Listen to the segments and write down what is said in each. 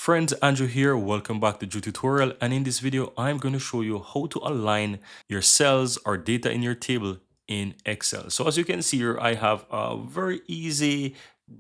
Friends, Andrew here. Welcome back to Drew Tutorial, and in this video I'm going to show you how to align your cells or data in your table in Excel. So as you can see here, I have a very easy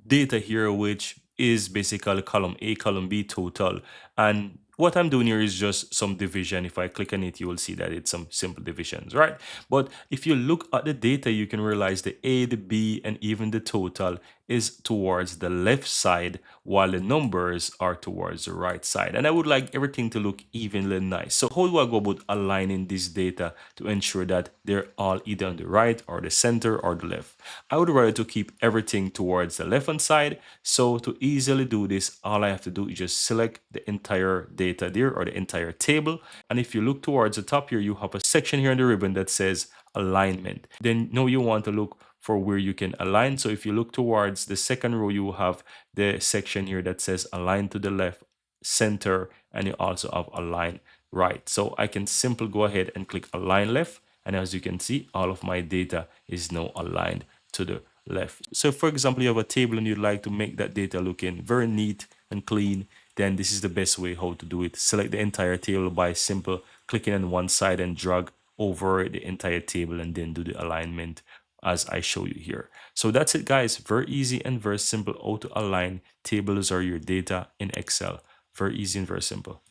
data here, which is basically column A, column B total. And what I'm doing here is just some division. If I click on it, you will see that it's some simple divisions, right? But if you look at the data, you can realize the A, the B, and even the total is towards the left side, while the numbers are towards the right side. And I would like everything to look evenly nice. So how do I go about aligning this data to ensure that they're all either on the right or the center or the left? I would rather to keep everything towards the left hand side. So to easily do this, all I have to do is just select the entire data there or the entire table. And if you look towards the top here, you have a section here in the ribbon that says alignment. Then now you want to look for where you can align. So if you look towards the second row, you have the section here that says align to the left, center, and you also have align right. So I can simply go ahead and click align left. And as you can see, all of my data is now aligned to the left. So for example, you have a table and you'd like to make that data looking very neat and clean, then this is the best way how to do it. Select the entire table by simple clicking on one side and drag over the entire table and then do the alignment as I show you here. So that's it, guys. Very easy and very simple how to align tables or your data in Excel. Very easy and very simple.